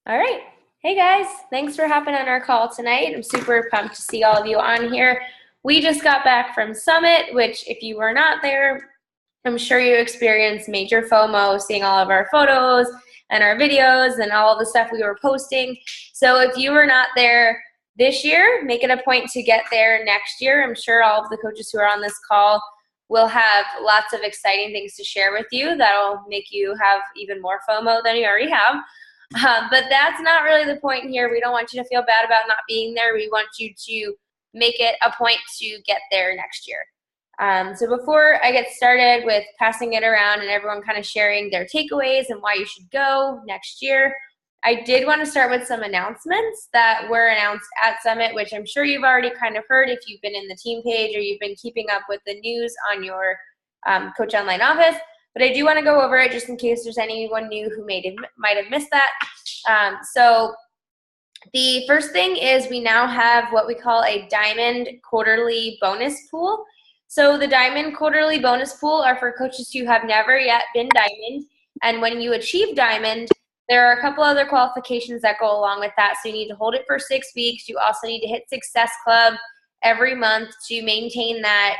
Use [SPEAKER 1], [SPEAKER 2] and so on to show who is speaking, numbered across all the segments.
[SPEAKER 1] All right. Hey guys, thanks for hopping on our call tonight. I'm super pumped to see all of you on here. We just got back from Summit, which if you were not there, I'm sure you experienced major FOMO seeing all of our photos and our videos and all the stuff we were posting. So if you were not there this year, make it a point to get there next year. I'm sure all of the coaches who are on this call will have lots of exciting things to share with you that'll make you have even more FOMO than you already have. But that's not really the point here. We don't want you to feel bad about not being there. We want you to make it a point to get there next year. So before I get started with passing it around and everyone kind of sharing their takeaways and why you should go next year, I did want to start with some announcements that were announced at Summit, which I'm sure you've already kind of heard if you've been in the team page or you've been keeping up with the news on your Coach Online office. But I do want to go over it just in case there's anyone new who might have missed that. So the first thing is we now have what we call a Diamond Quarterly Bonus Pool. So the Diamond Quarterly Bonus Pool are for coaches who have never yet been Diamond. And when you achieve Diamond, there are a couple other qualifications that go along with that. So you need to hold it for 6 weeks. You also need to hit Success Club every month to maintain that,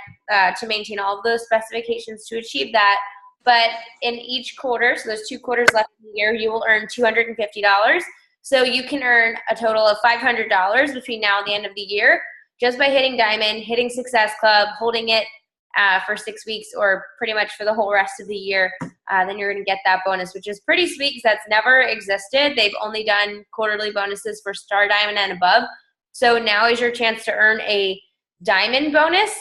[SPEAKER 1] to maintain all of those specifications to achieve that. But in each quarter, so there's 2 quarters left in the year, you will earn $250. So you can earn a total of $500 between now and the end of the year just by hitting Diamond, hitting Success Club, holding it for 6 weeks or pretty much for the whole rest of the year. Then you're going to get that bonus, which is pretty sweet because that's never existed. They've only done quarterly bonuses for Star Diamond and above. So now is your chance to earn a Diamond bonus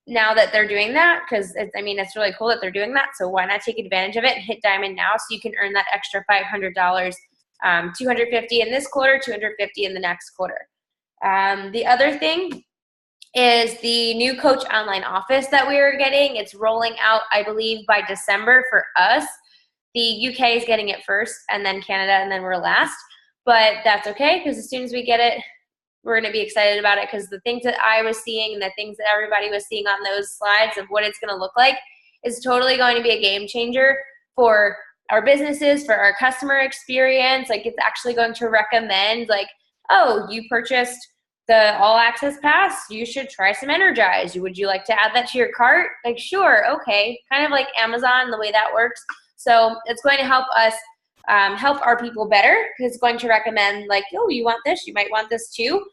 [SPEAKER 1] now that they're doing that, because it's really cool that they're doing that. So why not take advantage of it and hit Diamond now so you can earn that extra $500, $250 in this quarter, $250 in the next quarter. The other thing is the new Coach Online office that we are getting. It's rolling out, I believe, by December for us. The UK is getting it first, and then Canada, and then we're last. But that's okay, because as soon as we get it, we're going to be excited about it, because the things that I was seeing and the things that everybody was seeing on those slides of what it's going to look like is totally going to be a game changer for our businesses, for our customer experience. Like, it's actually going to recommend, like, oh, you purchased the All Access Pass, you should try some Energize. Would you like to add that to your cart? Like, sure, okay. Kind of like Amazon, the way that works. So it's going to help us help our people better, because it's going to recommend, like, oh, you want this, you might want this too.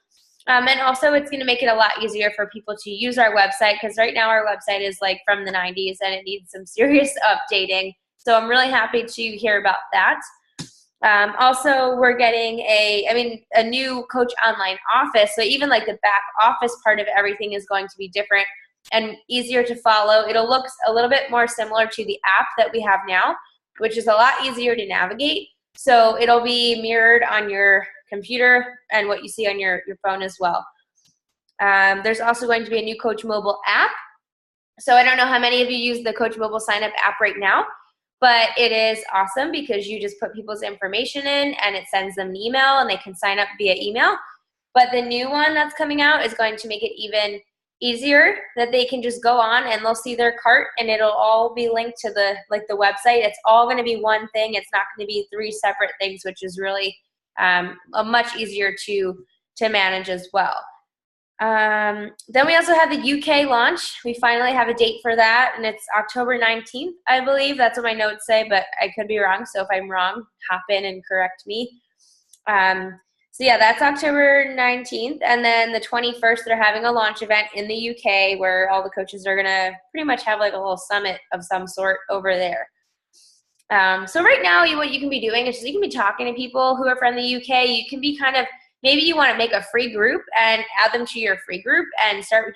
[SPEAKER 1] And also it's going to make it a lot easier for people to use our website, because right now our website is like from the 90s and it needs some serious updating. So I'm really happy to hear about that. Also, we're getting a new Coach Online office. So even like the back office part of everything is going to be different and easier to follow. It'll look a little bit more similar to the app that we have now, which is a lot easier to navigate. So it'll be mirrored on your computer and what you see on your phone as well. There's also going to be a new Coach Mobile app. So I don't know how many of you use the Coach Mobile sign up app right now, but it is awesome because you just put people's information in and it sends them an email and they can sign up via email. But the new one that's coming out is going to make it even easier, that they can just go on and they'll see their cart and it'll all be linked to the website. It's all going to be one thing. It's not going to be 3 separate things, which is really a much easier to manage as well. Then we also have the UK launch. We finally have a date for that, and it's October 19th, I believe. That's what my notes say, but I could be wrong. So if I'm wrong, hop in and correct me. So yeah, that's October 19th. And then the 21st, they're having a launch event in the UK where all the coaches are going to pretty much have like a little summit of some sort over there. So right now, what you can be doing is you can be talking to people who are from the UK. You can be maybe you want to make a free group and add them to your free group and start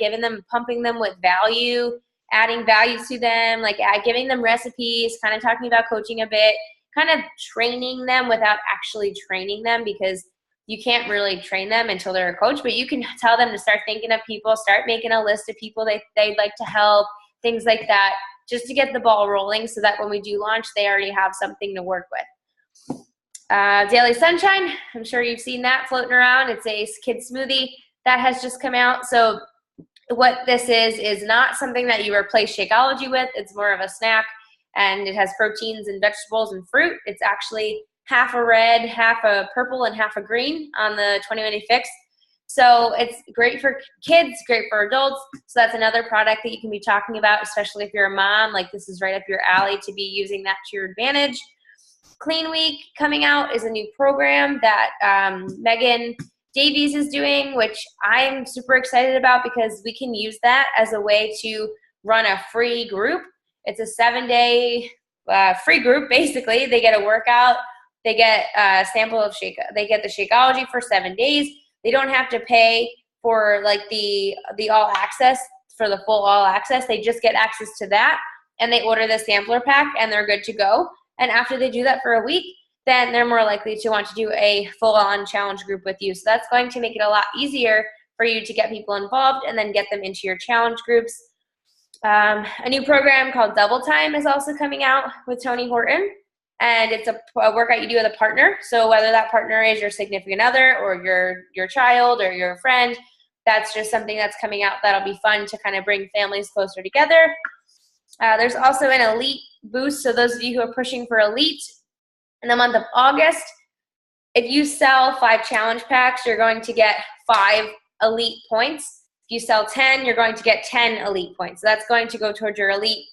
[SPEAKER 1] pumping them with value, adding value to them, like giving them recipes, kind of talking about coaching a bit, kind of training them without actually training them, because you can't really train them until they're a coach, but you can tell them to start thinking of people, start making a list of people they'd like to help, things like that, just to get the ball rolling so that when we do launch, they already have something to work with. Daily Sunshine, I'm sure you've seen that floating around. It's a kid smoothie that has just come out. So what this is not something that you replace Shakeology with. It's more of a snack, and it has proteins and vegetables and fruit. It's actually half a red, half a purple, and half a green on the 20 Fix. So it's great for kids, great for adults. So that's another product that you can be talking about, especially if you're a mom. Like, this is right up your alley to be using that to your advantage. Clean Week coming out is a new program that Megan Davies is doing, which I'm super excited about because we can use that as a way to run a free group. It's a 7-day free group. Basically, they get a workout, they get a sample of they get the Shakeology for 7 days. They don't have to pay for like the all access, for the full all access. They just get access to that, and they order the sampler pack, and they're good to go. And after they do that for a week, then they're more likely to want to do a full-on challenge group with you. So that's going to make it a lot easier for you to get people involved and then get them into your challenge groups. A new program called Double Time is also coming out with Tony Horton, and it's a workout you do with a partner. So whether that partner is your significant other or your child or your friend, that's just something that's coming out that'll be fun to kind of bring families closer together. There's also an Elite Boost. So those of you who are pushing for Elite, in the month of August, if you sell 5 challenge packs, you're going to get 5 Elite points. If you sell 10, you're going to get 10 Elite points. So that's going to go towards your Elite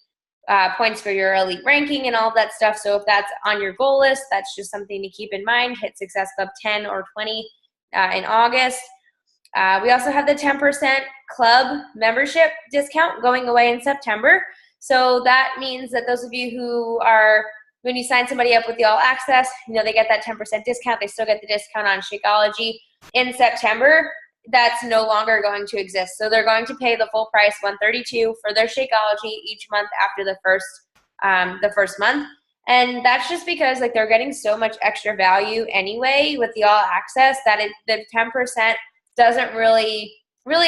[SPEAKER 1] points for your Elite ranking and all of that stuff. So if that's on your goal list, that's just something to keep in mind. Hit Success Club 10 or 20 in August. We also have the 10% club membership discount going away in September. So that means that those of you who are, when you sign somebody up with the all access, they get that 10% discount. They still get the discount on Shakeology. In September, that's no longer going to exist. So they're going to pay the full price, $132, for their Shakeology each month after the first month. And that's just because they're getting so much extra value anyway with the all access that the 10% doesn't really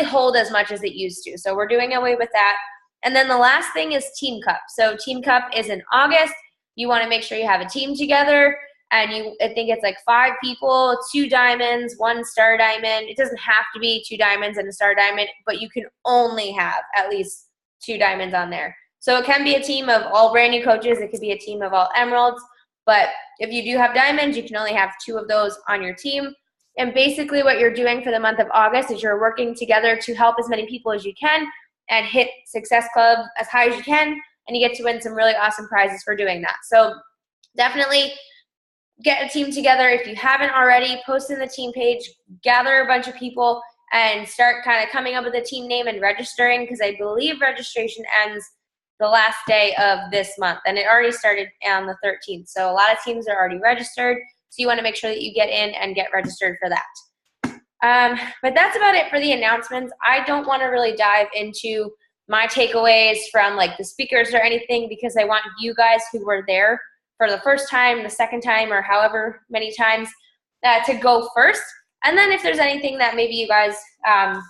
[SPEAKER 1] hold as much as it used to. So we're doing away with that. And then the last thing is Team Cup. So Team Cup is in August. You want to make sure you have a team together, and I think it's 5 people, 2 diamonds, 1 star diamond. It doesn't have to be 2 diamonds and a star diamond, but you can only have at least 2 diamonds on there. So it can be a team of all brand new coaches. It could be a team of all emeralds. But if you do have diamonds, you can only have 2 of those on your team. And basically what you're doing for the month of August is you're working together to help as many people as you can and hit Success Club as high as you can, and you get to win some really awesome prizes for doing that. So definitely get a team together. If you haven't already, post in the team page, gather a bunch of people, and start kind of coming up with a team name and registering, because I believe registration ends the last day of this month, and it already started on the 13th. So a lot of teams are already registered, so you want to make sure that you get in and get registered for that. But that's about it for the announcements. I don't want to really dive into my takeaways from the speakers or anything, because I want you guys who were there for the first time, the second time, or however many times to go first. And then if there's anything that maybe you guys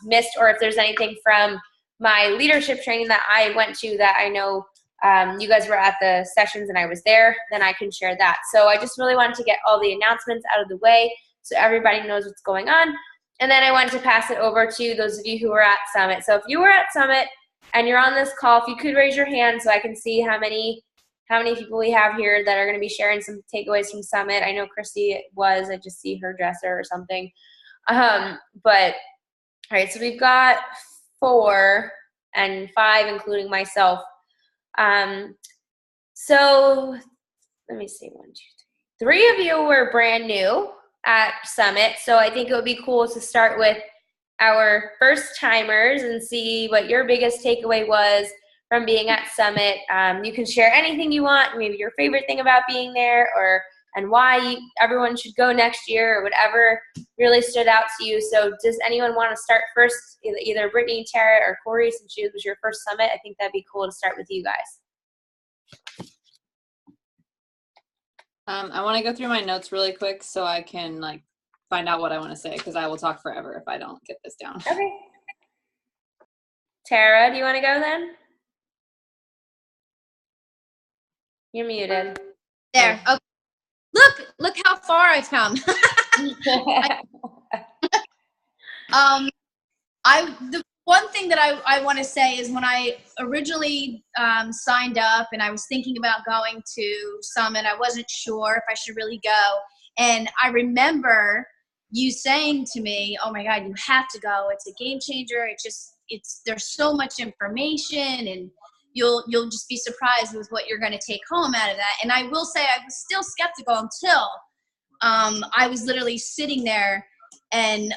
[SPEAKER 1] missed, or if there's anything from my leadership training that I went to that I know you guys were at the sessions and I was there, then I can share that. So I just really wanted to get all the announcements out of the way so everybody knows what's going on. And then I wanted to pass it over to those of you who were at Summit. So if you were at Summit and you're on this call, if you could raise your hand so I can see how many people we have here that are going to be sharing some takeaways from Summit. I know Christy was. I just see her dresser or something. But all right, so we've got 4 and 5, including myself. So let me see, 1, 2, 3. 3 of you were brand new at Summit, so I think it would be cool to start with our first timers and see what your biggest takeaway was from being at Summit. You can share anything you want, maybe your favorite thing about being there, and why everyone should go next year, or whatever really stood out to you. So does anyone want to start first? Either Brittany, Tara, or Corey, since it was your first Summit. I think that'd be cool to start with you guys.
[SPEAKER 2] I want to go through my notes really quick so I can find out what I want to say, because I will talk forever if I don't get this down.
[SPEAKER 1] Okay. Tara, do you want to go then? You're muted.
[SPEAKER 3] There. Okay. Look how far I've come. one thing that I want to say is when I originally signed up and I was thinking about going to Summit, I wasn't sure if I should really go. And I remember you saying to me, "Oh my God, you have to go. It's a game changer. There's so much information, and you'll just be surprised with what you're going to take home out of that." And I will say I was still skeptical until I was literally sitting there and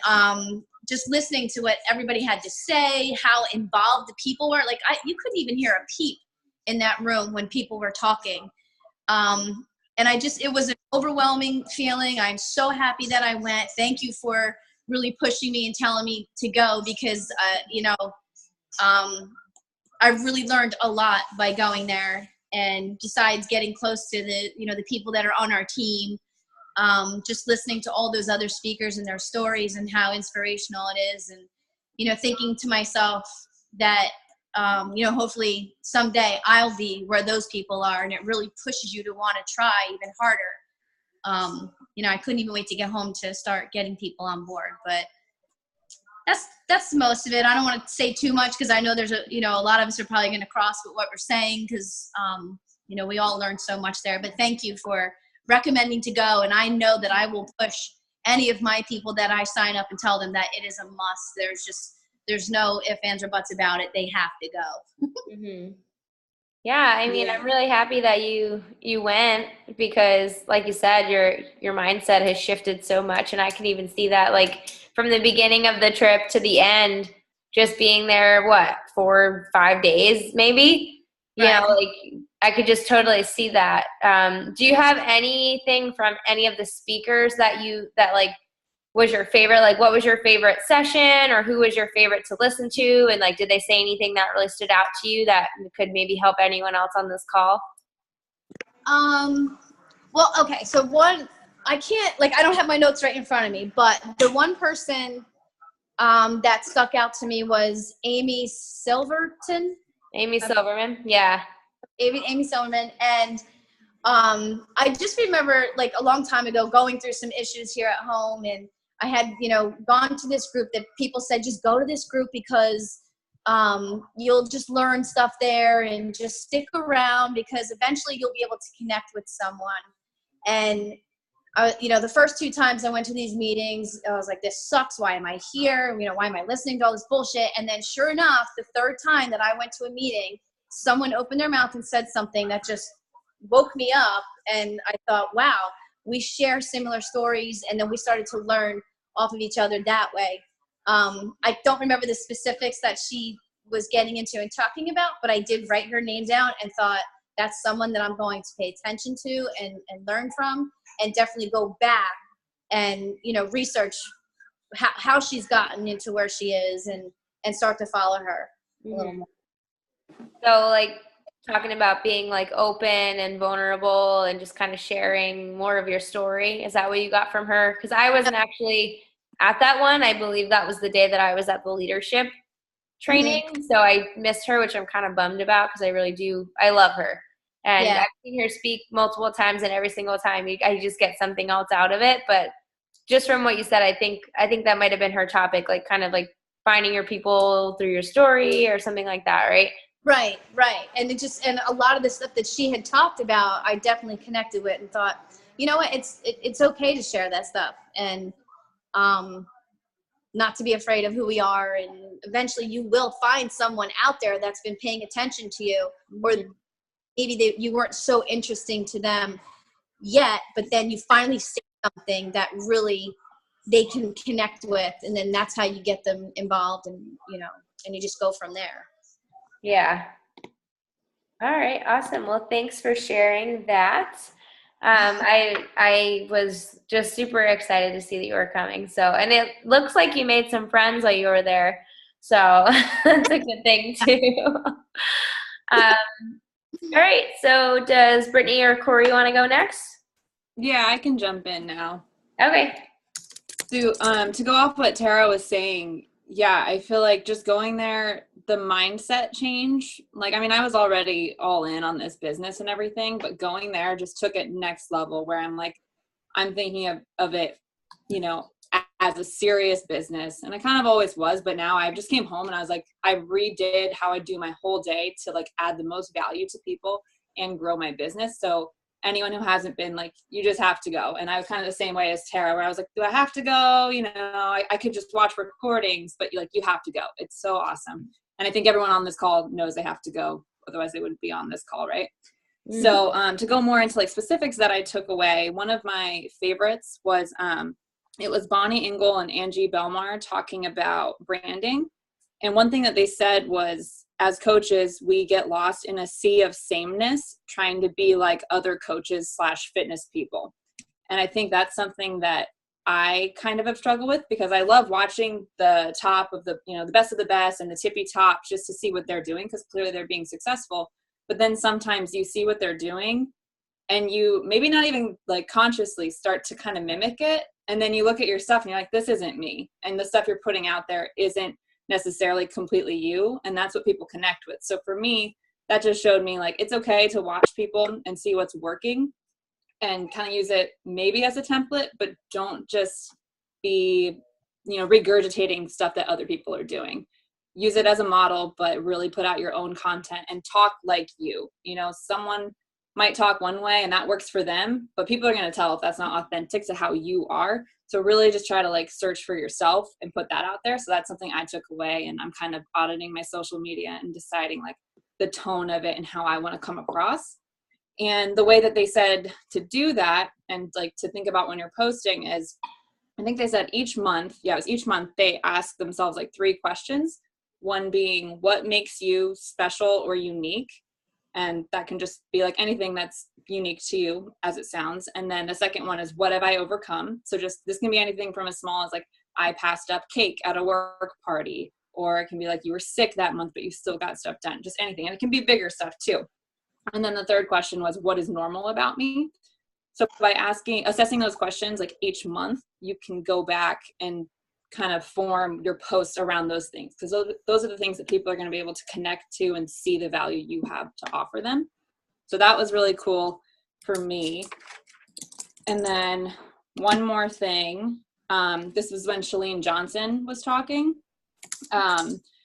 [SPEAKER 3] just listening to what everybody had to say, how involved the people were. Like you couldn't even hear a peep in that room when people were talking. And it was an overwhelming feeling. I'm so happy that I went. Thank you for really pushing me and telling me to go because, I really learned a lot by going there. And besides getting close to the people that are on our team, just listening to all those other speakers and their stories and how inspirational it is. And, thinking to myself that, hopefully someday I'll be where those people are, and it really pushes you to want to try even harder. I couldn't even wait to get home to start getting people on board, but that's most of it. I don't want to say too much because I know there's a lot of us are probably going to cross with what we're saying because, we all learned so much there, but thank you for recommending to go. And I know that I will push any of my people that I sign up and tell them that it is a must. There's no ifs, ands, or buts about it. They have to go.
[SPEAKER 1] Mm-hmm. Yeah, I mean, I'm really happy that you went because, like you said, your mindset has shifted so much, and I can even see that, like, from the beginning of the trip to the end, just being there, 4 or 5 days, maybe?
[SPEAKER 3] Right.
[SPEAKER 1] Like, I could just totally see that. Do you have anything from any of the speakers that was your favorite? Like, what was your favorite session, or who was your favorite to listen to? And like, did they say anything that really stood out to you that could maybe help anyone else on this call?
[SPEAKER 3] Well, okay. So I don't have my notes right in front of me, but the one person that stuck out to me was Amy Silverman.
[SPEAKER 1] Amy Silverman. Yeah.
[SPEAKER 3] Amy Silverman. And I just remember like a long time ago going through some issues here at home, and I had, gone to this group that people said, just go to this group because you'll just learn stuff there, and just stick around because eventually you'll be able to connect with someone. And, the first 2 times I went to these meetings, I was like, this sucks. Why am I here? Why am I listening to all this bullshit? And then sure enough, the 3rd time that I went to a meeting, someone opened their mouth and said something that just woke me up. And I thought, wow, we share similar stories. And then we started to learn off of each other that way. I don't remember the specifics that she was getting into and talking about, but I did write her name down and thought that's someone that I'm going to pay attention to and learn from, and definitely go back and, research how she's gotten into where she is and start to follow her a little more.
[SPEAKER 1] So like talking about being like open and vulnerable and just kind of sharing more of your story. Is that what you got from her? Because I wasn't actually at that one. I believe that was the day that I was at the leadership training. Mm-hmm. So I missed her, which I'm kind of bummed about because I love her. And I've seen her speak multiple times, and every single time I just get something else out of it. But just from what you said, I think that might have been her topic, like kind of like finding your people through your story or something like that, right?
[SPEAKER 3] Right. And and a lot of the stuff that she had talked about, I definitely connected with and thought, you know what, it's okay to share that stuff, and not to be afraid of who we are. And eventually you will find someone out there that's been paying attention to you, or maybe you weren't so interesting to them yet, but then you finally say something that really they can connect with, and then that's how you get them involved, and and you just go from there.
[SPEAKER 1] Yeah. All right. Awesome. Well, thanks for sharing that. I was just super excited to see that you were coming. So, and it looks like you made some friends while you were there. So that's a good thing too. All right. So does Brittany or Corey want to go next?
[SPEAKER 2] Yeah, I can jump in now.
[SPEAKER 1] Okay.
[SPEAKER 2] To go off what Tara was saying, yeah, I feel like just going there, the mindset change, like, I mean, I was already all in on this business and everything, but going there just took it next level where I'm like, I'm thinking of it, as a serious business. And I kind of always was, but now I just came home and I was like, I redid how I do my whole day to like add the most value to people and grow my business. So anyone who hasn't been, like, you just have to go. And I was kind of the same way as Tara, where I was like, do I have to go? You know, I could just watch recordings, but like, you have to go. It's so awesome. And I think everyone on this call knows they have to go. Otherwise they wouldn't be on this call, right? Mm. So to go more into like specifics that I took away, one of my favorites was, it was Bonnie Engel and Angie Belmar talking about branding. And one thing that they said was, as coaches, we get lost in a sea of sameness, trying to be like other coaches / fitness people. And I think that's something that I kind of have struggled with, because I love watching the top of the, you know, the best of the best and the tippy top, just to see what they're doing, because clearly they're being successful. But then sometimes you see what they're doing and you maybe not even like consciously start to kind of mimic it. And then you look at your stuff and you're like, this isn't me. And the stuff you're putting out there isn't necessarily completely you. And that's what people connect with. So for me, that just showed me like, it's okay to watch people and see what's working and kind of use it maybe as a template, but don't just be, you know, regurgitating stuff that other people are doing. Use it as a model, but really put out your own content and talk like you. You know, someone might talk one way and that works for them, but people are going to tell if that's not authentic to how you are. So really just try to like search for yourself and put that out there. So that's something I took away, and I'm kind of auditing my social media and deciding like the tone of it and how I want to come across. And the way that they said to do that and like to think about when you're posting is, I think they said each month they ask themselves like 3 questions. One being, what makes you special or unique? And that can just be like anything that's unique to you as it sounds. And then the second one is, what have I overcome? So just, this can be anything from as small as like, I passed up cake at a work party, or it can be like you were sick that month, but you still got stuff done, just anything. And it can be bigger stuff too. And then the third question was, what is normal about me? So by assessing those questions, like each month, you can go back and kind of form your posts around those things, because those are the things that people are going to be able to connect to and see the value you have to offer them. So that was really cool for me. And then one more thing, this was when Chalene Johnson was talking.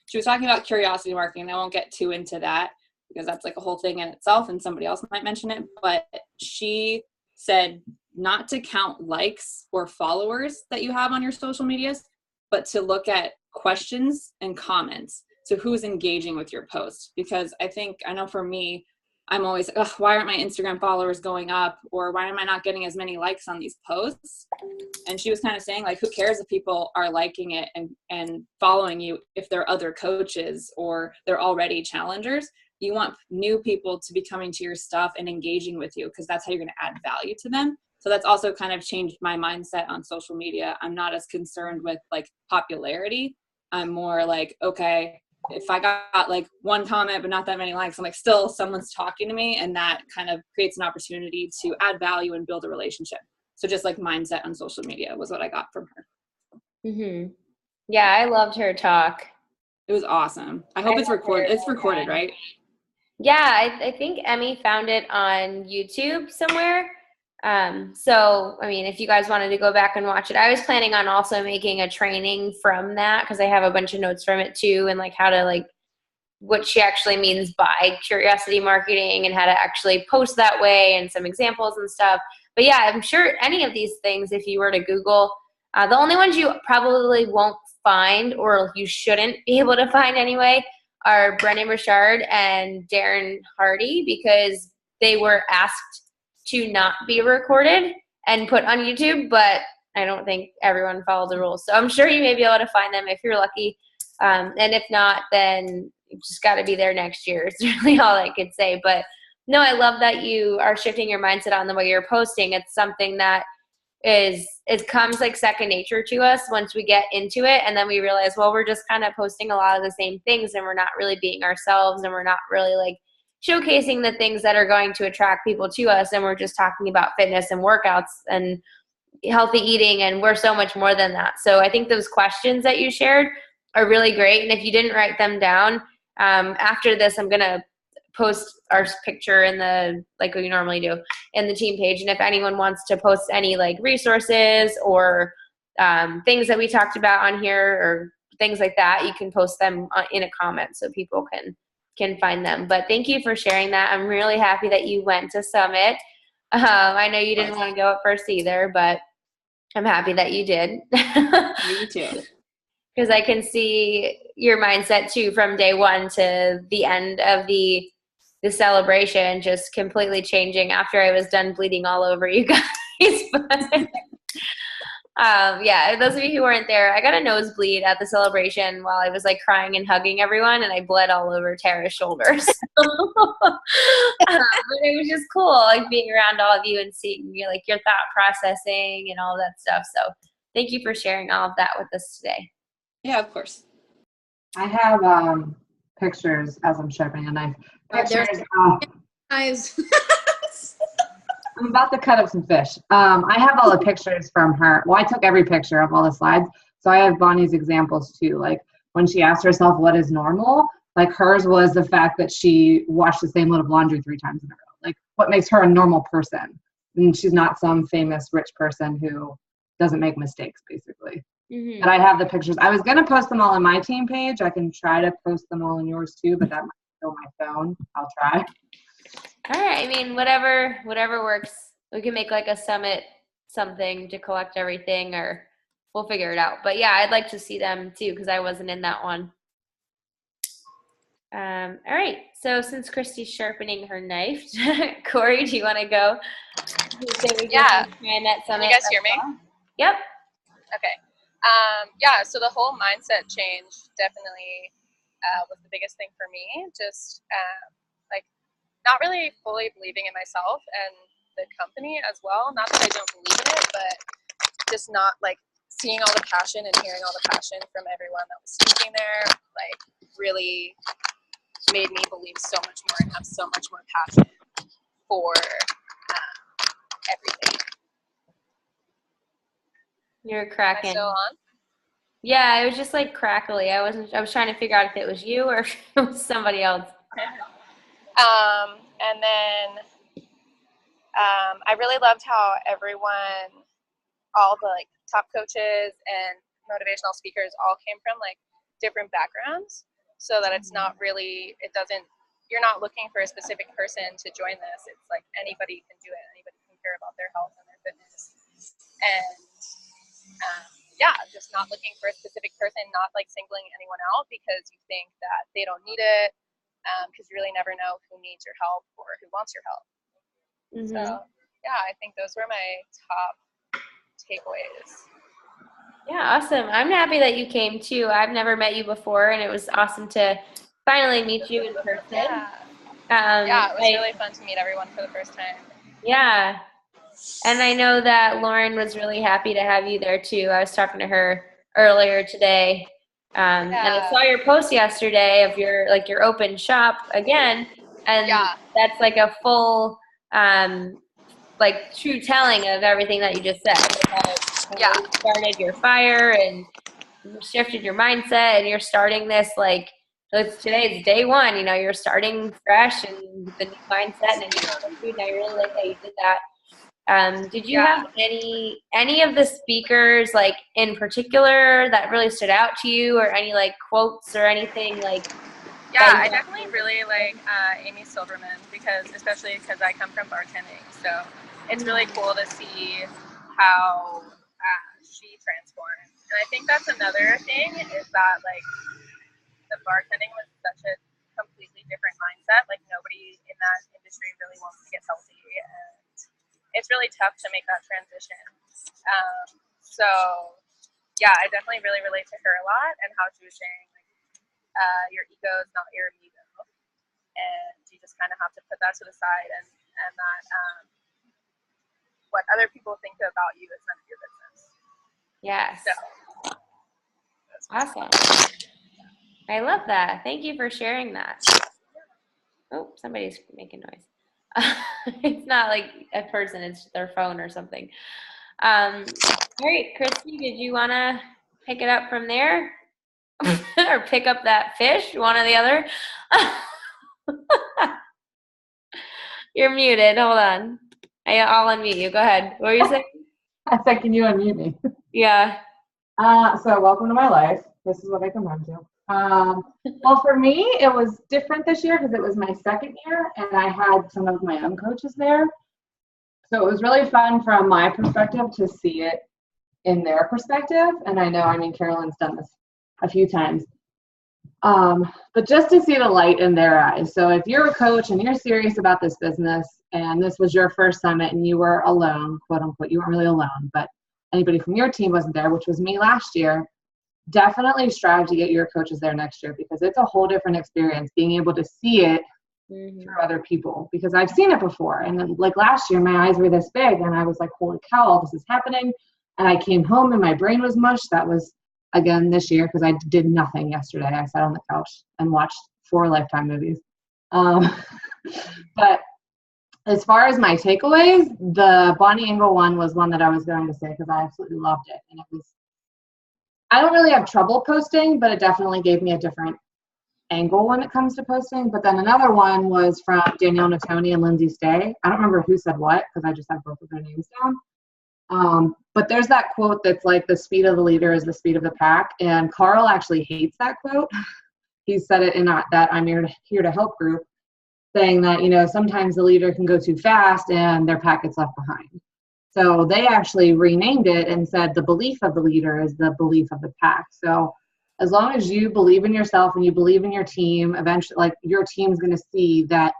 [SPEAKER 2] She was talking about curiosity marketing. I won't get too into that because that's like a whole thing in itself and somebody else might mention it, but she said not to count likes or followers that you have on your social medias, but to look at questions and comments. So who's engaging with your post? Because I know for me, I'm always, why aren't my Instagram followers going up? Or why am I not getting as many likes on these posts? And she was kind of saying like, who cares if people are liking it and following you if they're other coaches or they're already challengers? You want new people to be coming to your stuff and engaging with you, because that's how you're going to add value to them. So that's also kind of changed my mindset on social media. I'm not as concerned with like popularity. I'm more like, okay, if I got like one comment but not that many likes, I'm like, still someone's talking to me, and that kind of creates an opportunity to add value and build a relationship. So just like mindset on social media was what I got from her.
[SPEAKER 1] Mm-hmm. Yeah, I loved her talk.
[SPEAKER 2] It was awesome. I hope it's recorded. It's recorded, right?
[SPEAKER 1] Yeah, I think Emmy found it on YouTube somewhere. So, I mean, if you guys wanted to go back and watch it, I was planning on also making a training from that, because I have a bunch of notes from it too, and like how to like what she actually means by curiosity marketing and how to actually post that way and some examples and stuff. But yeah, I'm sure any of these things, if you were to Google, the only ones you probably won't find, or you shouldn't be able to find anyway, are Brendon Burchard and Darren Hardy, because they were asked to not be recorded and put on YouTube, but I don't think everyone followed the rules. So I'm sure you may be able to find them if you're lucky. And if not, then you just got to be there next year. It's really all I could say. But no, I love that you are shifting your mindset on the way you're posting. It's something that it comes like second nature to us once we get into it. And then we realize, well, we're just kind of posting a lot of the same things, and we're not really being ourselves, and we're not really like showcasing the things that are going to attract people to us. And we're just talking about fitness and workouts and healthy eating, and we're so much more than that. So I think those questions that you shared are really great. And if you didn't write them down, after this, I'm going to post our picture in the, like we normally do, in the team page. And if anyone wants to post any like resources or things that we talked about on here or things like that, you can post them in a comment so people can find them. But thank you for sharing that. I'm really happy that you went to Summit. I know you didn't want to go at first either, but I'm happy that you did.
[SPEAKER 2] Me too.
[SPEAKER 1] Because I can see your mindset too from day one to the end of the celebration just completely changing after I was done bleeding all over you guys. But, yeah, those of you who weren't there, I got a nosebleed at the celebration while I was like crying and hugging everyone, and I bled all over Tara's shoulders. But it was just cool, like being around all of you and seeing like your thought processing and all that stuff. So thank you for sharing all of that with us today.
[SPEAKER 2] Yeah, of course.
[SPEAKER 4] I have pictures as I'm sharpening a knife. Pictures.
[SPEAKER 3] Guys.
[SPEAKER 4] I'm about to cut up some fish. I have all the pictures from her. Well, I took every picture of all the slides. So I have Bonnie's examples too. Like when she asked herself what is normal, like hers was the fact that she washed the same load of laundry 3 times in a row. Like what makes her a normal person? And she's not some famous rich person who doesn't make mistakes, basically.
[SPEAKER 1] Mm-hmm.
[SPEAKER 4] But I have the pictures. I was going to post them all on my team page. I can try to post them all on yours too, but that might kill my phone. I'll try.
[SPEAKER 1] All right. I mean, whatever works. We can make like a Summit something to collect everything, or we'll figure it out. But yeah, I'd like to see them too because I wasn't in that one. All right. So since Christy's sharpening her knife, Corey, do you want to go?
[SPEAKER 5] Yeah.
[SPEAKER 1] Can you
[SPEAKER 5] guys hear me?
[SPEAKER 1] Yep.
[SPEAKER 5] Okay. Yeah, so the whole mindset change definitely was the biggest thing for me. Just like not really fully believing in myself and the company as well. Not that I don't believe in it, but just not like seeing all the passion and hearing all the passion from everyone that was speaking there, like really made me believe so much more and have so much more passion for everything.
[SPEAKER 1] You're cracking.
[SPEAKER 5] Am I still on?
[SPEAKER 1] Yeah, it was just like crackly. I was trying to figure out if it was you or if it was somebody else.
[SPEAKER 5] And then I really loved how everyone, all the like top coaches and motivational speakers all came from like different backgrounds, so that it's not really, you're not looking for a specific person to join this. It's like anybody can do it. Anybody can care about their health and their fitness. And yeah, just not looking for a specific person, not like singling anyone out because you think that they don't need it, because you really never know who needs your help or who wants your help.
[SPEAKER 1] Mm-hmm.
[SPEAKER 5] So yeah, I think those were my top takeaways.
[SPEAKER 1] Yeah, awesome. I'm happy that you came too. I've never met you before, and it was awesome to finally meet you in person.
[SPEAKER 5] Yeah, yeah, it was really fun to meet everyone for the first time.
[SPEAKER 1] Yeah. And I know that Lauren was really happy to have you there too. I was talking to her earlier today. And I saw your post yesterday of your open shop again. And that's like a full, like true telling of everything that you just said. How you started your fire and shifted your mindset, and you're starting this like, today's day one, you're starting fresh and the new mindset and a new attitude. And I really like that you did that. Did you have any of the speakers like in particular that really stood out to you, or any like quotes or anything like?
[SPEAKER 5] Yeah, I definitely really like Amy Silverman, especially because I come from bartending, so it's really cool to see how she transformed. And I think that's another thing is that like the bartending was such a completely different mindset. Like nobody in that industry really wants to get healthy, and it's really tough to make that transition. So yeah, I definitely really relate to her a lot, and how she was saying like your ego is not your amigo, and you just kind of have to put that to the side, and that what other people think about you is none of your business.
[SPEAKER 1] Yes.
[SPEAKER 5] So
[SPEAKER 1] awesome. I love that. Thank you for sharing that. Oh, somebody's making noise. It's not like a person, it's their phone or something. All right, Christy, did you want to pick it up from there? Or pick up that fish, one or the other? You're muted. Hold on. I'll unmute you. Go ahead. What were you saying?
[SPEAKER 4] I said, can you unmute me?
[SPEAKER 1] Yeah.
[SPEAKER 4] So welcome to my life. This is what I come home to. Well, for me, it was different this year because it was my second year and I had some of my own coaches there. So it was really fun from my perspective to see it in their perspective. And I know, I mean, Carolyn's done this a few times. But just to see the light in their eyes. So if you're a coach and you're serious about this business and this was your first summit and you were alone, quote unquote, you weren't really alone, but anybody from your team wasn't there, which was me last year, definitely strive to get your coaches there next year because it's a whole different experience being able to see it through other people because I've seen it before. And then, like last year, my eyes were this big and I was like, holy cow, all this is happening. And I came home and my brain was mush. That was again this year because I did nothing yesterday. I sat on the couch and watched 4 Lifetime movies. But as far as my takeaways, the Bonnie Engel one was one that I was going to say because I absolutely loved it. And it was, I don't really have trouble posting, but it definitely gave me a different angle when it comes to posting. But then another one was from Danielle Natoni and Lindsay Stay. I don't remember who said what because I just have both of their names down. But there's that quote that's like, the speed of the leader is the speed of the pack. And Carl actually hates that quote. He said it in that I'm here to help group, saying that, you know, sometimes the leader can go too fast and their pack gets left behind. So they actually renamed it and said the belief of the leader is the belief of the pack. So as long as you believe in yourself and you believe in your team, eventually, like, your team's going to see that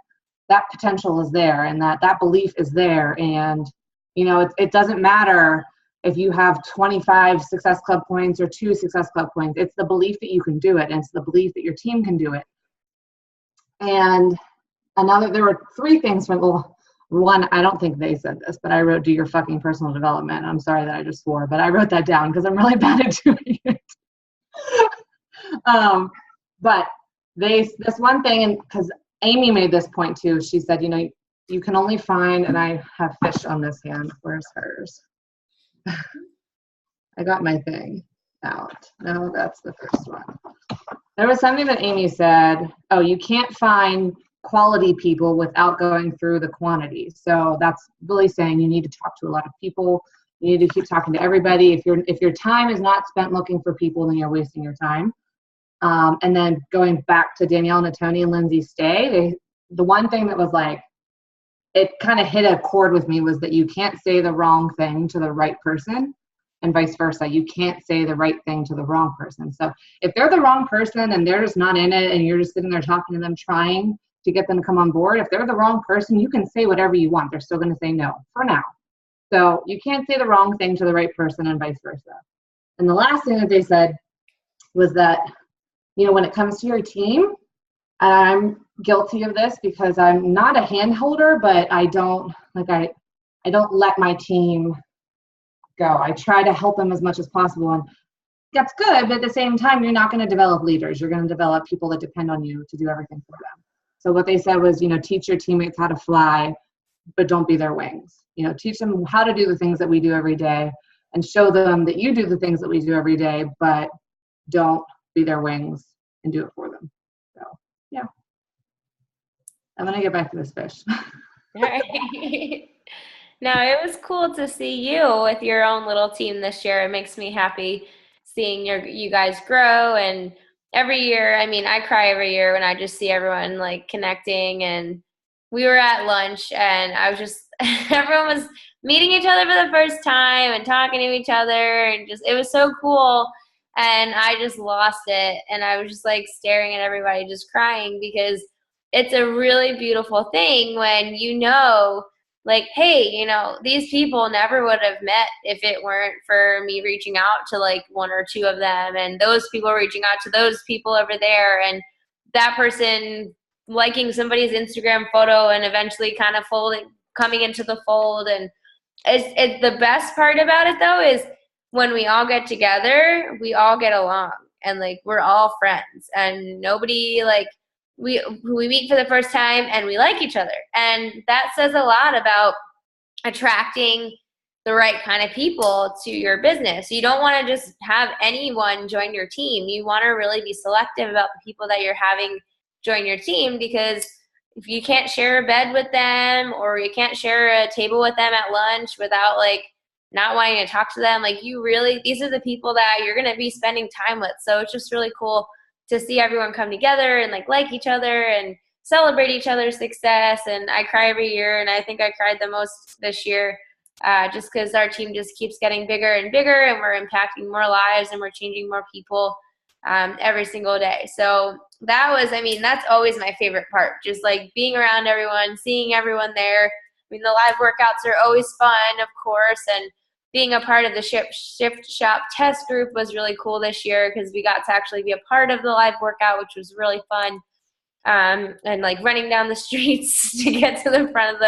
[SPEAKER 4] that potential is there and that that belief is there. And, you know, it doesn't matter if you have 25 Success Club points or 2 Success Club points. It's the belief that you can do it. And it's the belief that your team can do it. And there were 3 things from, well, one, I don't think they said this, but I wrote, do your fucking personal development. I'm sorry that I just swore, but I wrote that down because I'm really bad at doing it. But this one thing, and because Amy made this point too, she said, you know, you can only find, and I have fish on this hand. Where's hers? I got my thing out. No, that's the first one. There was something that Amy said, oh, you can't find quality people without going through the quantity. So that's really saying you need to talk to a lot of people. You need to keep talking to everybody. If your time is not spent looking for people, then you're wasting your time. And then going back to Danielle Natoni and Lindsay Stay, the one thing that was like, it kind of hit a chord with me was that you can't say the wrong thing to the right person and vice versa. You can't say the right thing to the wrong person. So if they're the wrong person and they're just not in it and you're just sitting there talking to them, trying to get them to come on board, if they're the wrong person, you can say whatever you want. They're still going to say no for now. So you can't say the wrong thing to the right person and vice versa. And the last thing that they said was that, you know, when it comes to your team, I'm guilty of this because I'm not a hand holder, but I don't let my team go. I try to help them as much as possible. And that's good, but at the same time, you're not going to develop leaders. You're going to develop people that depend on you to do everything for them. So what they said was, you know, teach your teammates how to fly, but don't be their wings. You know, teach them how to do the things that we do every day and show them that you do the things that we do every day, but don't be their wings and do it for them. So, yeah. I'm going to get back to this fish.
[SPEAKER 1] All right. Now, it was cool to see you with your own little team this year. It makes me happy seeing you guys grow. And every year, I mean, I cry every year when I just see everyone like connecting. And we were at lunch and I was just, everyone was meeting each other for the first time and talking to each other. And just, it was so cool. And I just lost it. And I was just like staring at everybody, just crying because it's a really beautiful thing when you know, like, hey, you know, these people never would have met if it weren't for me reaching out to like 1 or 2 of them, and those people reaching out to those people over there, and that person liking somebody's Instagram photo and eventually kind of coming into the fold. And it's the best part about it though is when we all get together, we all get along and like we're all friends and nobody like we meet for the first time and we like each other. And that says a lot about attracting the right kind of people to your business. You don't want to just have anyone join your team. You want to really be selective about the people that you're having join your team, because if you can't share a bed with them or you can't share a table with them at lunch without like not wanting to talk to them. Like these are the people that you're going to be spending time with. So it's just really cool to see everyone come together and like each other and celebrate each other's success. And I cry every year, and I think I cried the most this year, just because our team just keeps getting bigger and bigger, and we're impacting more lives and we're changing more people every single day. So that's always my favorite part, just like being around everyone, seeing everyone there. I mean, the live workouts are always fun, of course, and being a part of the Shift Shop test group was really cool this year because we got to actually be a part of the live workout, which was really fun. And like running down the streets to get to the front of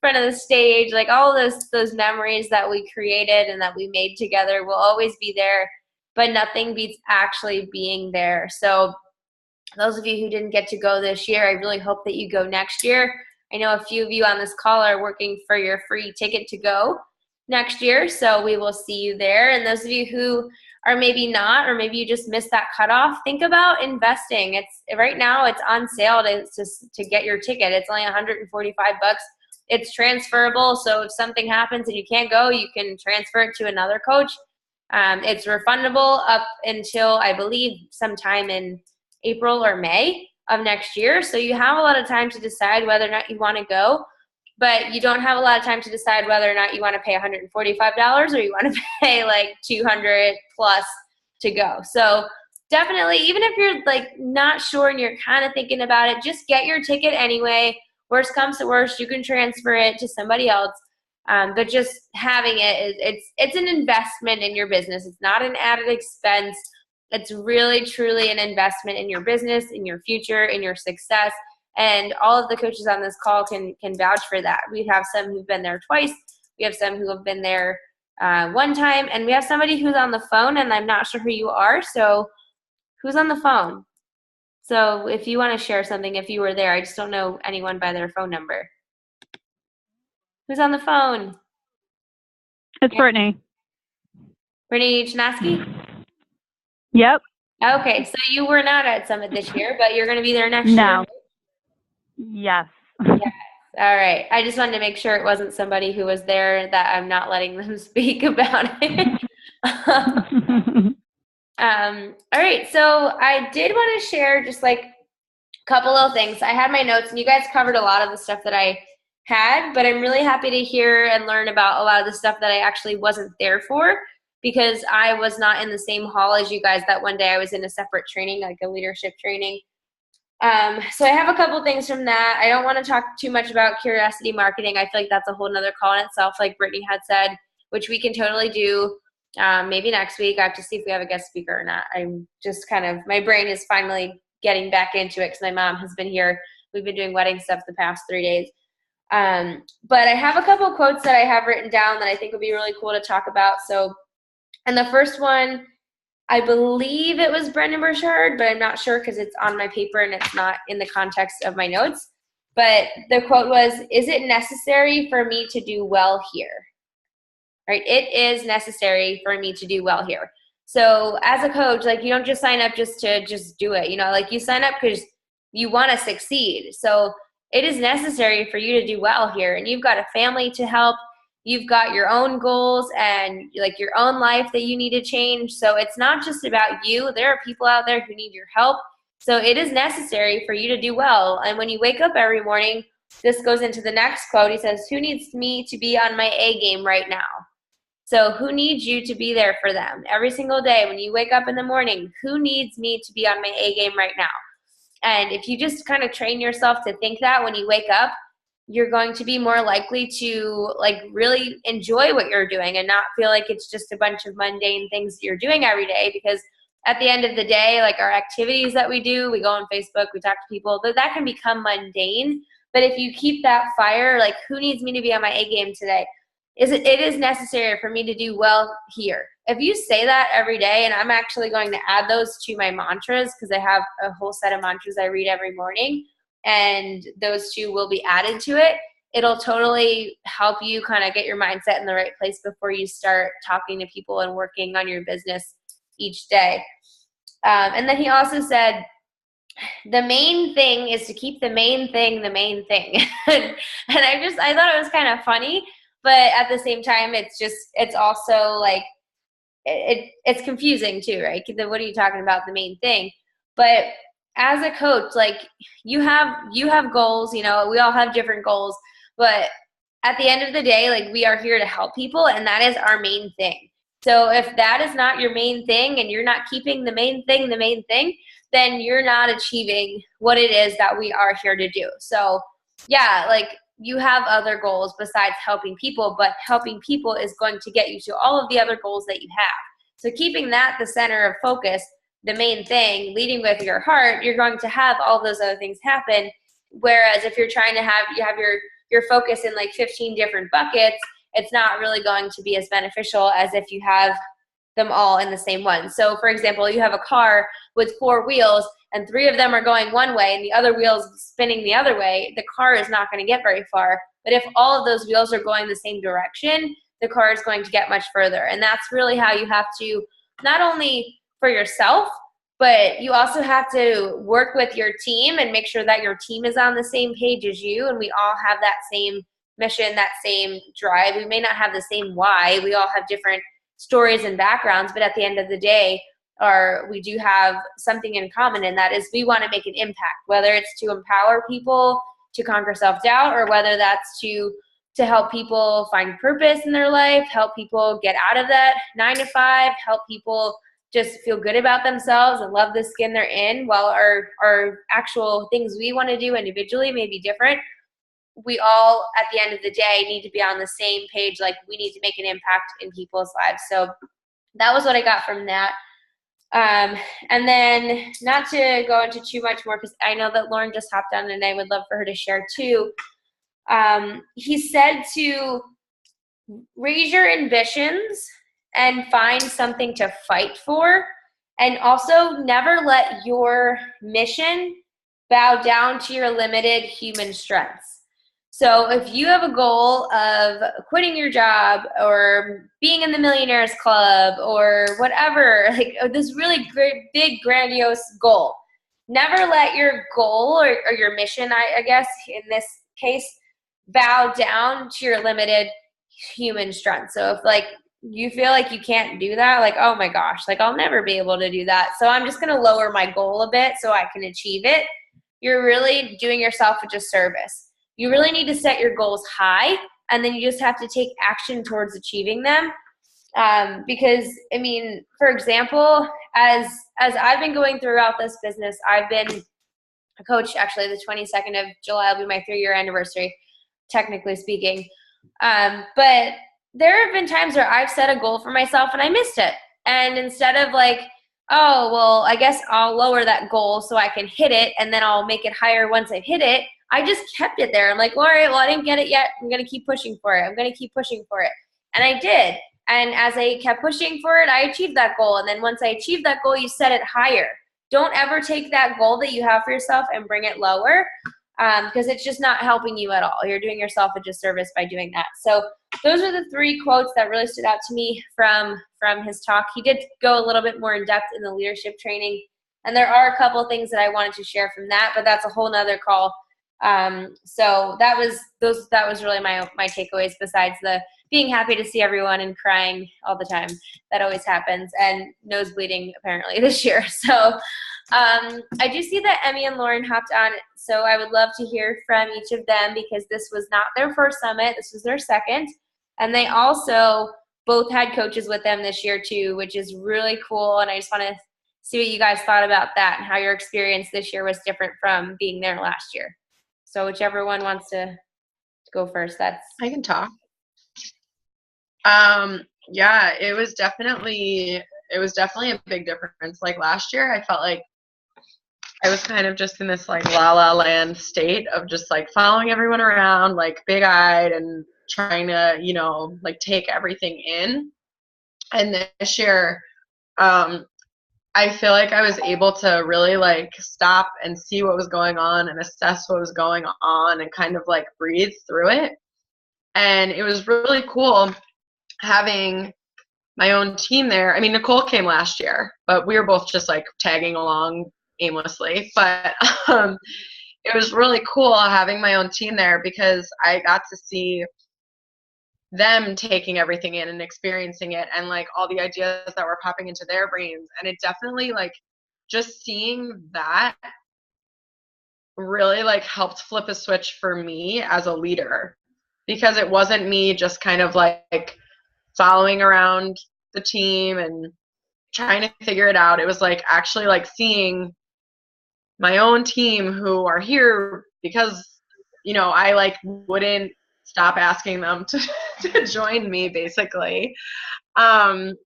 [SPEAKER 1] the stage, like all those memories that we created and that we made together will always be there, but nothing beats actually being there. So those of you who didn't get to go this year, I really hope that you go next year. I know a few of you on this call are working for your free ticket to go next year, so we will see you there. And those of you who are maybe not, or maybe you just missed that cutoff, think about investing. Right now it's on sale to get your ticket. It's only $145. It's transferable, so if something happens and you can't go, you can transfer it to another coach. It's refundable up until, I believe, sometime in April or May of next year. So you have a lot of time to decide whether or not you want to go, but you don't have a lot of time to decide whether or not you want to pay $145 or you want to pay like $200 plus to go. So definitely, even if you're like not sure and you're kind of thinking about it, just get your ticket anyway. Worst comes to worst, you can transfer it to somebody else. But just having it's an investment in your business. It's not an added expense. It's really, truly an investment in your business, in your future, in your success. And all of the coaches on this call can vouch for that. We have some who've been there twice. We have some who have been there one time. And we have somebody who's on the phone, and I'm not sure who you are. So who's on the phone? So if you want to share something, if you were there, I just don't know anyone by their phone number. Who's on the phone?
[SPEAKER 6] It's Brittany.
[SPEAKER 1] Brittany Chinaski?
[SPEAKER 6] Yep.
[SPEAKER 1] Okay, so you were not at Summit this year, but you're going to be there next year.
[SPEAKER 6] No. Yes.
[SPEAKER 1] Yes. All right. I just wanted to make sure it wasn't somebody who was there that I'm not letting them speak about it. All right. So I did want to share just like a couple little things. I had my notes, and you guys covered a lot of the stuff that I had, but I'm really happy to hear and learn about a lot of the stuff that I actually wasn't there for, because I was not in the same hall as you guys. That one day I was in a separate training, like a leadership training. So I have a couple things from that. I don't want to talk too much about curiosity marketing. I feel like that's a whole nother call in itself, like Brittany had said, which we can totally do maybe next week. I have to see if we have a guest speaker or not. I'm just my brain is finally getting back into it because my mom has been here. We've been doing wedding stuff the past 3 days. But I have a couple quotes that I have written down that I think would be really cool to talk about. So, and the first one, I believe it was Brendon Burchard, but I'm not sure because it's on my paper and it's not in the context of my notes. But the quote was, "Is it necessary for me to do well here?" Right? It is necessary for me to do well here. So as a coach, like, you don't just sign up just to just do it. You know, like, you sign up because you want to succeed. So it is necessary for you to do well here. And you've got a family to help. You've got your own goals and like your own life that you need to change. So it's not just about you. There are people out there who need your help. So it is necessary for you to do well. And when you wake up every morning, this goes into the next quote. He says, "Who needs me to be on my A game right now?" So who needs you to be there for them every single day when you wake up in the morning? Who needs me to be on my A game right now? And if you just kind of train yourself to think that when you wake up, you're going to be more likely to like really enjoy what you're doing and not feel like it's just a bunch of mundane things you're doing every day. Because at the end of the day, like, our activities that we do, we go on Facebook, we talk to people, but that can become mundane. But if you keep that fire, like, who needs me to be on my A game today? It is necessary for me to do well here. If you say that every day, and I'm actually going to add those to my mantras because I have a whole set of mantras I read every morning, and those two will be added to it. It'll totally help you kind of get your mindset in the right place before you start talking to people and working on your business each day. And then he also said, the main thing is to keep the main thing the main thing. And I thought it was kind of funny, but at the same time, it's also like, it's confusing too, right? What are you talking about? The main thing. But as a coach, like you have goals, we all have different goals, but at the end of the day, like we are here to help people, and that is our main thing. So if that is not your main thing and you're not keeping the main thing, then you're not achieving what it is that we are here to do. So yeah, like you have other goals besides helping people, but helping people is going to get you to all of the other goals that you have. So keeping that the center of focus, the main thing, leading with your heart, you're going to have all those other things happen. Whereas if you're trying to have your focus in like 15 different buckets, it's not really going to be as beneficial as if you have them all in the same one. So for example, you have a car with 4 wheels and 3 of them are going one way and the other wheel's spinning the other way, the car is not going to get very far. But if all of those wheels are going the same direction, the car is going to get much further. And that's really how you have to, not only for yourself, but you also have to work with your team and make sure that your team is on the same page as you, and we all have that same mission, that same drive. We may not have the same why. We all have different stories and backgrounds, but at the end of the day, we do have something in common, and that is we want to make an impact, whether it's to empower people to conquer self-doubt, or whether that's to help people find purpose in their life, help people get out of that 9-to-5, help people just feel good about themselves and love the skin they're in. While our actual things we want to do individually may be different, we all, at the end of the day, need to be on the same page. Like, we need to make an impact in people's lives. So that was what I got from that. And then, not to go into too much more, because I know that Lauren just hopped on and I would love for her to share too. He said to raise your ambitions and find something to fight for, and also never let your mission bow down to your limited human strengths. So if you have a goal of quitting your job or being in the Millionaires Club or whatever, like this really great, big, grandiose goal, never let your goal or your mission, I guess in this case, bow down to your limited human strength. So if like you feel like you can't do that, like, oh my gosh, like I'll never be able to do that, so I'm just going to lower my goal a bit so I can achieve it, you're really doing yourself a disservice. You really need to set your goals high, and then you just have to take action towards achieving them. Because, I mean, for example, as I've been going throughout this business, I've been a coach, actually the 22nd of July will be my 3-year anniversary, technically speaking. But there have been times where I've set a goal for myself and I missed it. And instead of like, oh, well, I guess I'll lower that goal so I can hit it, and then I'll make it higher once I've hit it, I just kept it there. I'm like, all right, well, I didn't get it yet. I'm going to keep pushing for it. And I did. And as I kept pushing for it, I achieved that goal. And then once I achieved that goal, you set it higher. Don't ever take that goal that you have for yourself and bring it lower, because it's just not helping you at all. You're doing yourself a disservice by doing that. So those are the 3 quotes that really stood out to me from his talk. He did go a little bit more in depth in the leadership training, and there are a couple of things that I wanted to share from that, but that's a whole nother call. So that was really my takeaways, besides the being happy to see everyone and crying all the time. That always happens, and nose bleeding apparently this year. So I do see that Emmy and Lauren hopped on, so I would love to hear from each of them, because this was not their first summit, this was their second, and they also both had coaches with them this year too, which is really cool. And I just want to see what you guys thought about that and how your experience this year was different from being there last year. So whichever one wants to go first, I
[SPEAKER 7] can talk. Yeah, it was definitely a big difference. Like last year, I felt like I was kind of just in this like la la land state of just like following everyone around, like big eyed and trying to, like take everything in. And this year, I feel like I was able to really like stop and see what was going on and assess what was going on and kind of like breathe through it. And it was really cool having my own team there. I mean, Nicole came last year, but we were both just like tagging along aimlessly. But it was really cool having my own team there, because I got to see them taking everything in and experiencing it, and like all the ideas that were popping into their brains. And it definitely, like, just seeing that really like helped flip a switch for me as a leader, because it wasn't me just kind of like following around the team and trying to figure it out. It was like actually like seeing my own team who are here because, you know, I like wouldn't stop asking them to join me, basically. And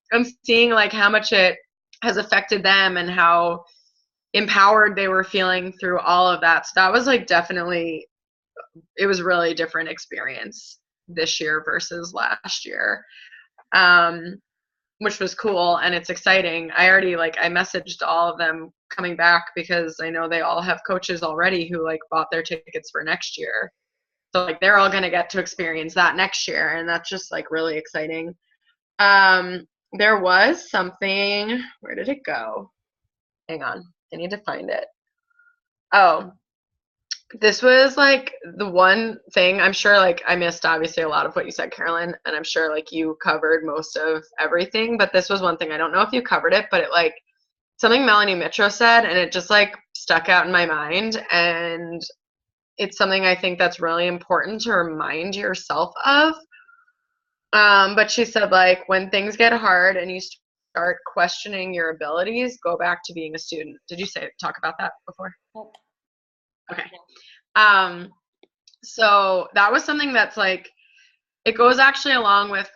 [SPEAKER 7] seeing like how much it has affected them and how empowered they were feeling through all of that. So that was like definitely, it was really a different experience this year versus last year, which was cool, and it's exciting. I messaged all of them coming back because I know they all have coaches already who like bought their tickets for next year. So like they're all going to get to experience that next year, and that's just like really exciting. There was something, where did it go? Hang on, I need to find it. Oh, this was like the one thing, I'm sure like I missed obviously a lot of what you said, Carolyn, and I'm sure like you covered most of everything, but this was one thing, I don't know if you covered it, but it like something Melanie Mitro said, and it just like stuck out in my mind, and it's something I think that's really important to remind yourself of. But she said, like, when things get hard and you start questioning your abilities, go back to being a student. Did you talk about that before?
[SPEAKER 1] Nope.
[SPEAKER 7] Okay. So that was something that's like, it goes actually along with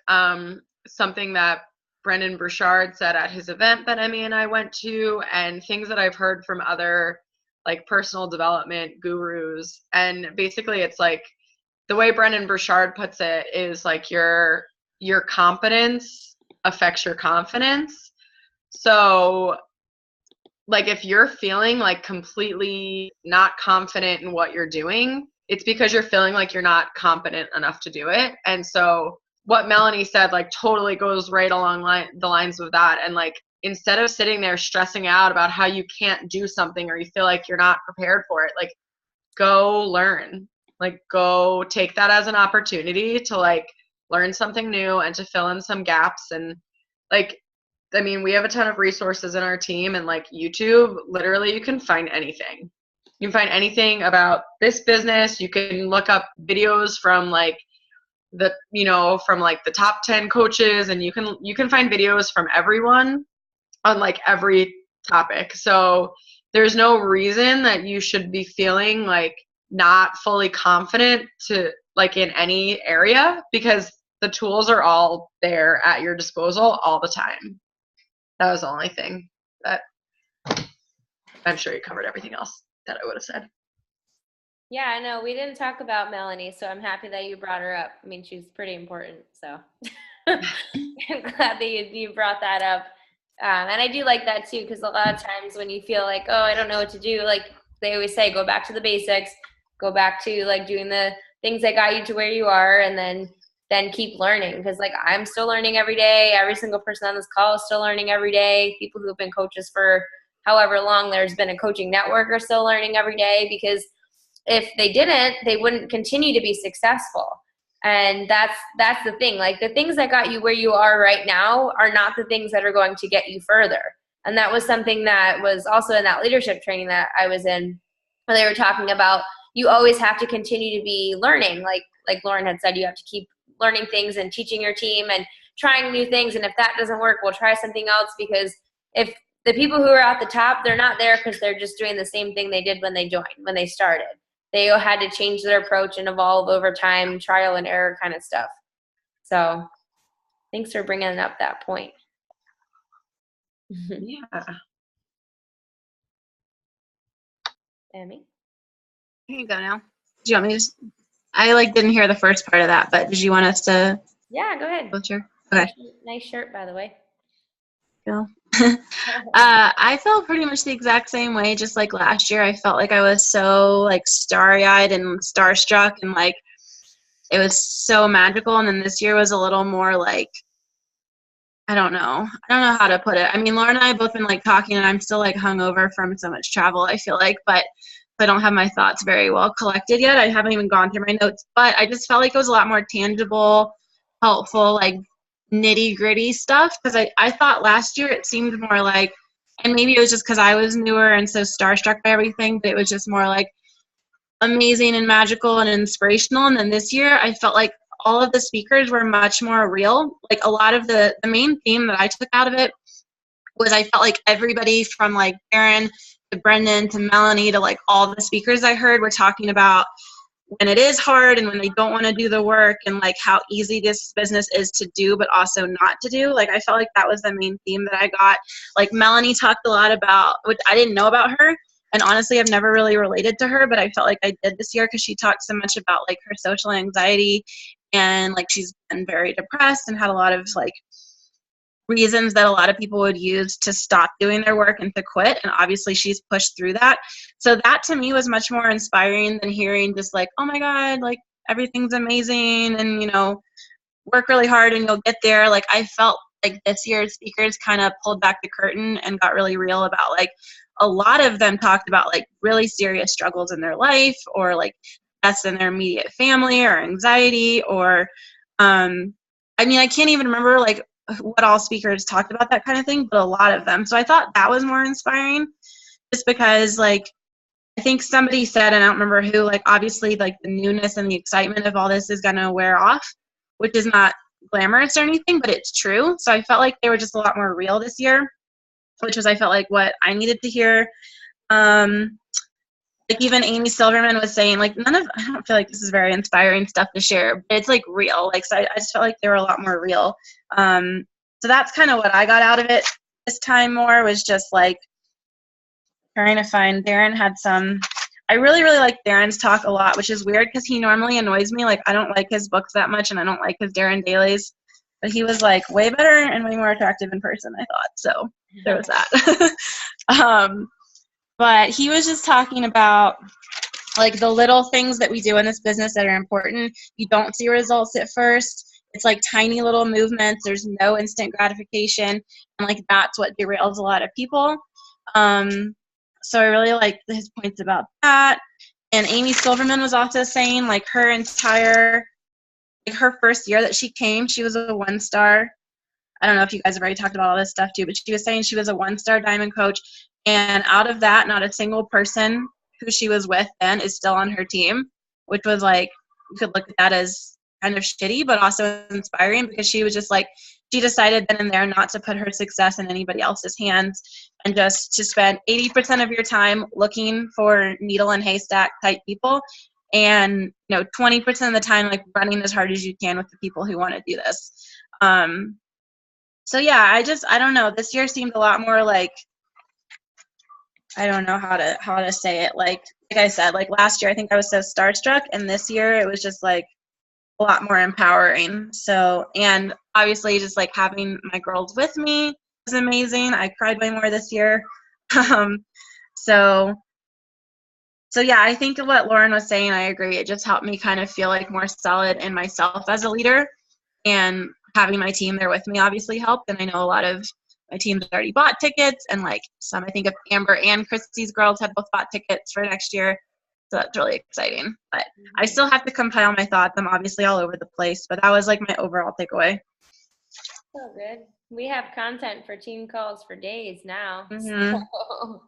[SPEAKER 7] something that Brendan Burchard said at his event that Emmy and I went to, and things that I've heard from other like personal development gurus. And basically it's like, the way Brendan Burchard puts it is like your competence affects your confidence. So like if you're feeling like completely not confident in what you're doing, it's because you're feeling like you're not competent enough to do it. And so what Melanie said like totally goes right along the lines of that. And like instead of sitting there stressing out about how you can't do something or you feel like you're not prepared for it, like go learn. Like go take that as an opportunity to like learn something new and to fill in some gaps. And like, I mean, we have a ton of resources in our team, and like YouTube, literally you can find anything. You can find anything about this business. You can look up videos from like from like the top 10 coaches, and you can find videos from everyone on like every topic. So there's no reason that you should be feeling like not fully confident to like in any area, because the tools are all there at your disposal all the time. That was the only thing that I'm sure you covered everything else that I would have said.
[SPEAKER 1] Yeah, I know we didn't talk about Melanie, so I'm happy that you brought her up. I mean, she's pretty important, so I'm glad that you brought that up. And I do like that too, because a lot of times when you feel like, oh, I don't know what to do, like they always say, go back to the basics, go back to like doing the things that got you to where you are, and then keep learning. Because like I'm still learning every day. Every single person on this call is still learning every day. People who have been coaches for however long there's been a coaching network are still learning every day, because if they didn't, they wouldn't continue to be successful. And that's the thing. Like the things that got you where you are right now are not the things that are going to get you further. And that was something that was also in that leadership training that I was in, where they were talking about you always have to continue to be learning. Like Lauren had said, you have to keep learning things and teaching your team and trying new things. And if that doesn't work, we'll try something else. Because if the people who are at the top, they're not there because they're just doing the same thing they did when they joined, when they started. They had to change their approach and evolve over time, trial and error kind of stuff. So thanks for bringing up that point.
[SPEAKER 7] Yeah.
[SPEAKER 1] Emmy?
[SPEAKER 8] Here you go now. Do you want me to I didn't hear the first part of that, but did you want us to?
[SPEAKER 1] Yeah, go ahead.
[SPEAKER 8] Sure. Okay.
[SPEAKER 1] Nice shirt, by the way.
[SPEAKER 8] Cool. I felt pretty much the exact same way, just like last year. I felt like I was so like starry-eyed and starstruck, and like it was so magical. And then this year was a little more like, I don't know how to put it. I mean, Lauren and I have both been like talking, and I'm still like hungover from so much travel, I feel like, but I don't have my thoughts very well collected yet. I haven't even gone through my notes, but I just felt like it was a lot more tangible. helpful, like nitty gritty stuff. Because I thought last year it seemed more like, and maybe it was just because I was newer and so starstruck by everything, but it was just more like amazing and magical and inspirational. And then this year I felt like all of the speakers were much more real. Like a lot of the main theme that I took out of it was I felt like everybody from like Darren to Brendan to Melanie to like all the speakers I heard were talking about when it is hard and when they don't want to do the work and like how easy this business is to do but also not to do. Like I felt like that was the main theme that I got. Like Melanie talked a lot about, which I didn't know about her, and honestly I've never really related to her, but I felt like I did this year because she talked so much about like her social anxiety and like she's been very depressed and had a lot of like reasons that a lot of people would use to stop doing their work and to quit, and obviously she's pushed through that. So that to me was much more inspiring than hearing just like, oh my god, like everything's amazing and you know, work really hard and you'll get there. Like I felt like this year's speakers kind of pulled back the curtain and got really real about like a lot of them talked about like really serious struggles in their life or like deaths in their immediate family or anxiety or I mean I can't even remember like what all speakers talked about that kind of thing, but a lot of them. So I thought that was more inspiring just because like I think somebody said, and I don't remember who, like obviously like the newness and the excitement of all this is going to wear off, which is not glamorous or anything, but it's true. So I felt like they were just a lot more real this year, which was I felt like what I needed to hear. Like even Amy Silverman was saying like I don't feel like this is very inspiring stuff to share, but it's like real. Like so I just felt like they were a lot more real. So that's kind of what I got out of it this time more was just like trying to find Darren had some. I really like Darren's talk a lot, which is weird because he normally annoys me. Like I don't like his books that much and I don't like his Darren Dailies, but he was like way better and way more attractive in person, I thought. So there was that. But he was just talking about like the little things that we do in this business that are important. You don't see results at first. It's like tiny little movements. There's no instant gratification. And like that's what derails a lot of people. So I really like his points about that. And Amy Silverman was also saying like her entire, like her first year that she came, she was a 1-star. I don't know if you guys have already talked about all this stuff too, but she was saying she was a 1-star diamond coach. And out of that, not a single person who she was with then is still on her team, which was like, you could look at that as kind of shitty, but also inspiring because she was just like, she decided then and there not to put her success in anybody else's hands and just to spend 80% of your time looking for needle and haystack type people. And, 20% of the time, like running as hard as you can with the people who want to do this. So yeah, I don't know. This year seemed a lot more like, I don't know how to say it. Like I said, like last year, I think I was so starstruck, and this year it was just like a lot more empowering. So, and obviously just like having my girls with me was amazing. I cried way more this year. So yeah, I think what Lauren was saying, I agree. It just helped me kind of feel like more solid in myself as a leader, and having my team there with me obviously helped. And I know a lot of my team's already bought tickets, and like some, I think of Amber and Christy's girls have both bought tickets for next year. So that's really exciting. But I still have to compile my thoughts. I'm obviously all over the place, but that was like my overall takeaway.
[SPEAKER 1] So good. We have content for team calls for days now.
[SPEAKER 8] Mm-hmm.
[SPEAKER 1] So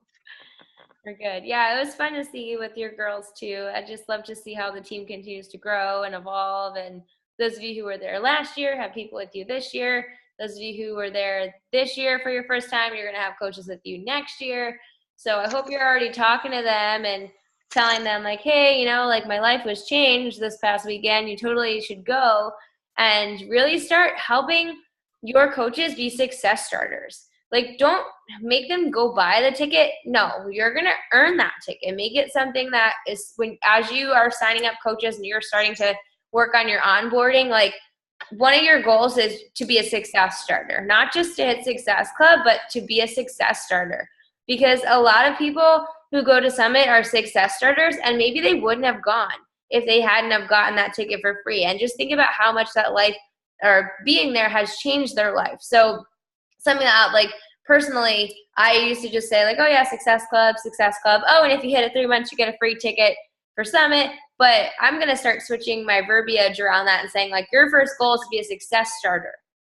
[SPEAKER 1] we're good. Yeah, it was fun to see you with your girls too. I just love to see how the team continues to grow and evolve. And those of you who were there last year have people with you this year. Those of you who were there this year for your first time, you're going to have coaches with you next year. So I hope you're already talking to them and telling them like, hey, like my life was changed this past weekend. You totally should go and really start helping your coaches be success starters. Like, don't make them go buy the ticket. No, you're going to earn that ticket. Make it something that is as you are signing up coaches and you're starting to work on your onboarding, like, one of your goals is to be a success starter, not just to hit Success Club, but to be a success starter. Because a lot of people who go to Summit are success starters, and maybe they wouldn't have gone if they hadn't have gotten that ticket for free. And just think about how much that life or being there has changed their life. So something that, like, personally, I used to just say like, oh yeah, Success Club. Oh, and if you hit it 3 months, you get a free ticket for Summit. But I'm going to start switching my verbiage around that and saying, like, your first goal is to be a success starter.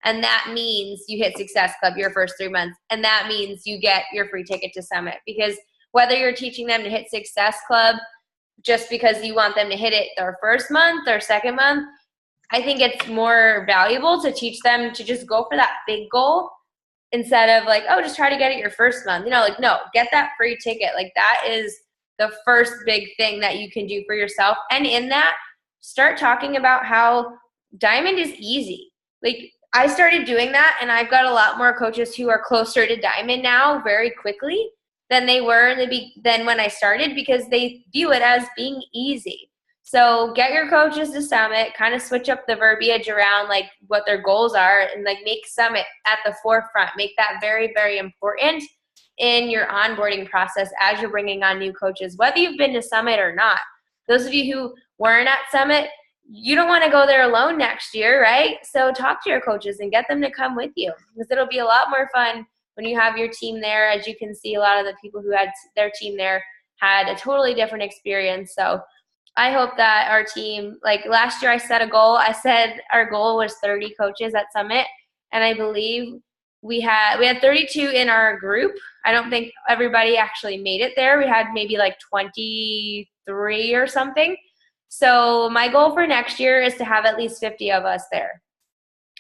[SPEAKER 1] And that means you hit Success Club your first 3 months. And that means you get your free ticket to Summit. Because whether you're teaching them to hit Success Club just because you want them to hit it their first month or second month, I think it's more valuable to teach them to just go for that big goal instead of like, oh, just try to get it your first month. You know, like, no, get that free ticket. Like, that is the first big thing that you can do for yourself. And in that, start talking about how Diamond is easy. Like, I started doing that, and I've got a lot more coaches who are closer to Diamond now very quickly than they were than when I started, because they view it as being easy. So get your coaches to Summit, kind of switch up the verbiage around like what their goals are, and like make Summit at the forefront. Make that very, very important in your onboarding process as you're bringing on new coaches, whether you've been to Summit or not. Those of you who weren't at Summit, you don't want to go there alone next year, right? So talk to your coaches and get them to come with you, because it'll be a lot more fun when you have your team there. As you can see, a lot of the people who had their team there had a totally different experience. So I hope that our team, like last year I set a goal. I said our goal was 30 coaches at Summit, and I believe we had 32 in our group. I don't think everybody actually made it there. We had maybe like 23 or something. So my goal for next year is to have at least 50 of us there.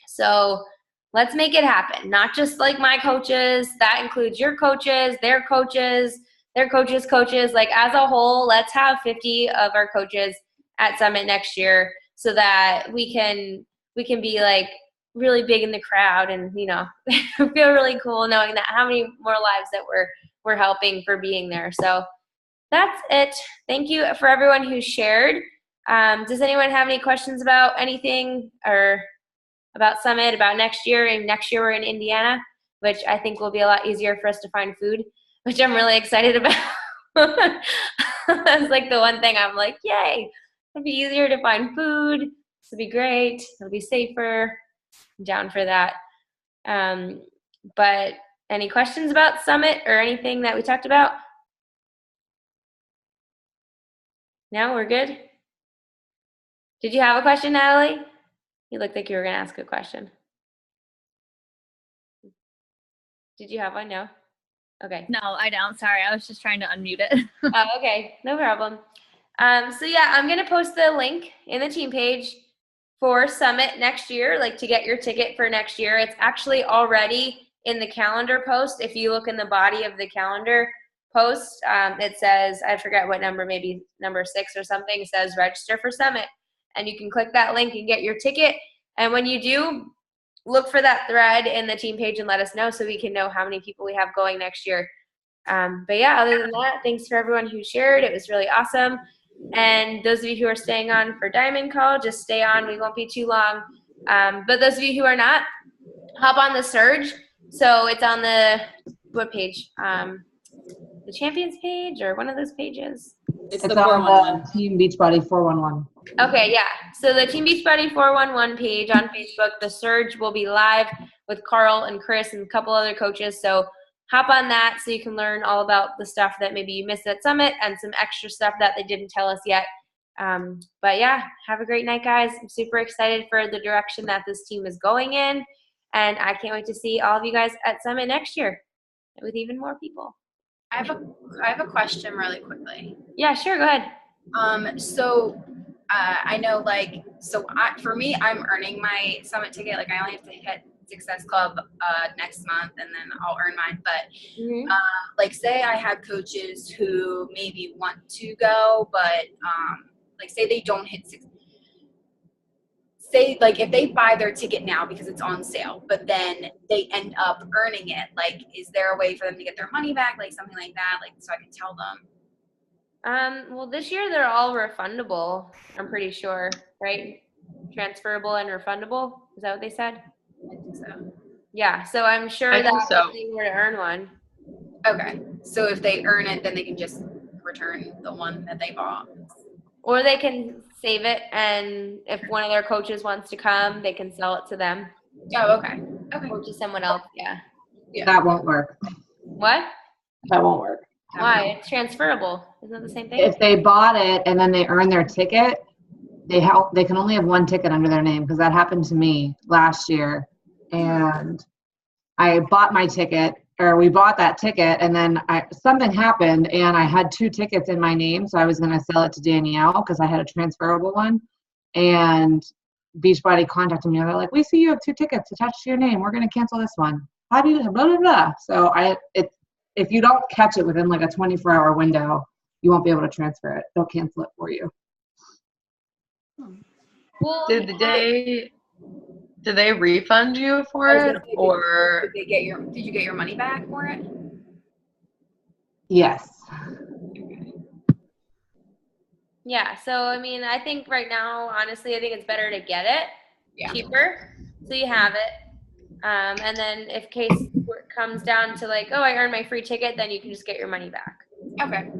[SPEAKER 1] So let's make it happen. Not just like my coaches. That includes your coaches, their coaches, their coaches' coaches. Like, as a whole, let's have 50 of our coaches at Summit next year so that we can be like really big in the crowd and, you know, feel really cool knowing that how many more lives that we're helping for being there. So that's it. Thank you for everyone who shared. Does anyone have any questions about anything or about Summit, about next year? And next year we're in Indiana, which I think will be a lot easier for us to find food, which I'm really excited about. That's like the one thing I'm like, yay, it'll be easier to find food. This will be great. It'll be safer. I'm down for that. But any questions about Summit or anything that we talked about? No, we're good? Did you have a question, Natalie? You looked like you were going to ask a question. Did you have one? No? Okay.
[SPEAKER 9] No, I don't. Sorry, I was just trying to unmute it.
[SPEAKER 1] Oh, okay. No problem. So yeah, I'm going to post the link in the team page for Summit next year, like to get your ticket for next year. It's actually already in the calendar post. If you look in the body of the calendar post, it says, I forget what number, maybe number 6 or something, it says register for Summit. And you can click that link and get your ticket. And when you do, look for that thread in the team page and let us know so we can know how many people we have going next year. But yeah, other than that, thanks for everyone who shared. It was really awesome. And those of you who are staying on for Diamond Call, just stay on. We won't be too long. But those of you who are not, hop on the Surge. So it's on the, what page? The Champions page or one of those pages?
[SPEAKER 2] It's
[SPEAKER 4] It's
[SPEAKER 2] the
[SPEAKER 4] on
[SPEAKER 2] 411.
[SPEAKER 4] the Team Beachbody 411.
[SPEAKER 1] Okay, yeah. So the Team Beachbody 411 page on Facebook, the Surge will be live with Carl and Chris and a couple other coaches. So hop on that so you can learn all about the stuff that maybe you missed at Summit and some extra stuff that they didn't tell us yet. But yeah, have a great night, guys. I'm super excited for the direction that this team is going in. And I can't wait to see all of you guys at Summit next year with even more people.
[SPEAKER 10] I have a question really quickly.
[SPEAKER 1] Yeah, sure. Go ahead.
[SPEAKER 10] I know, for me, I'm earning my Summit ticket. Like, I only have to hit Success Club next month, and then I'll earn mine. But say I have coaches who maybe want to go, but say they don't hit if they buy their ticket now because it's on sale, but then they end up earning it, is there a way for them to get their money back, something like that, so I can tell them?
[SPEAKER 1] Well, this year they're all refundable, I'm pretty sure, right? Transferable and refundable. Is that what they said?
[SPEAKER 10] I think so.
[SPEAKER 1] Yeah, so I'm sure
[SPEAKER 7] I think
[SPEAKER 1] that
[SPEAKER 7] so.
[SPEAKER 1] if they were to earn one.
[SPEAKER 10] Okay, so if they earn it, then they can just return the one that they bought.
[SPEAKER 1] Or they can save it, and if one of their coaches wants to come, they can sell it to them.
[SPEAKER 10] Oh, okay. Okay.
[SPEAKER 1] Or to someone else, yeah.
[SPEAKER 4] That won't work.
[SPEAKER 1] What?
[SPEAKER 4] That won't work.
[SPEAKER 1] Why? It's transferable. Isn't that the same thing?
[SPEAKER 4] If they bought it and then they earn their ticket, they can only have one ticket under their name, because that happened to me last year. And I bought my ticket, or we bought that ticket, and then something happened and I had 2 tickets in my name, so I was going to sell it to Danielle because I had a transferable one. And Beachbody contacted me. They're like, "We see you have 2 tickets attached to your name. We're going to cancel this one. How do you blah blah blah?" So if you don't catch it within like a 24-hour window, you won't be able to transfer it. They'll cancel it for you.
[SPEAKER 1] Well,
[SPEAKER 7] Did they refund you for it, or
[SPEAKER 10] did you get your money back for it?
[SPEAKER 4] Yes.
[SPEAKER 1] yeah. So I mean, I think right now, honestly, I think it's better to get it cheaper, so you have it. And then if case it comes down to like, oh, I earned my free ticket, then you can just get your money back.
[SPEAKER 10] Okay.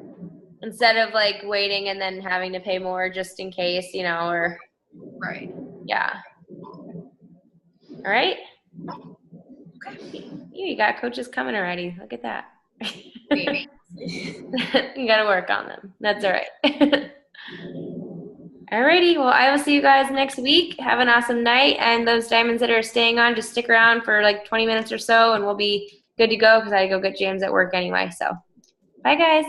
[SPEAKER 1] Instead of like waiting and then having to pay more just in case, or.
[SPEAKER 10] Right.
[SPEAKER 1] Yeah. All right. Okay. You got coaches coming already. Look at that. You got to work on them. That's all right. Alrighty. Well, I will see you guys next week. Have an awesome night. And those diamonds that are staying on, just stick around for like 20 minutes or so, and we'll be good to go because I go get James at work anyway. So, bye, guys.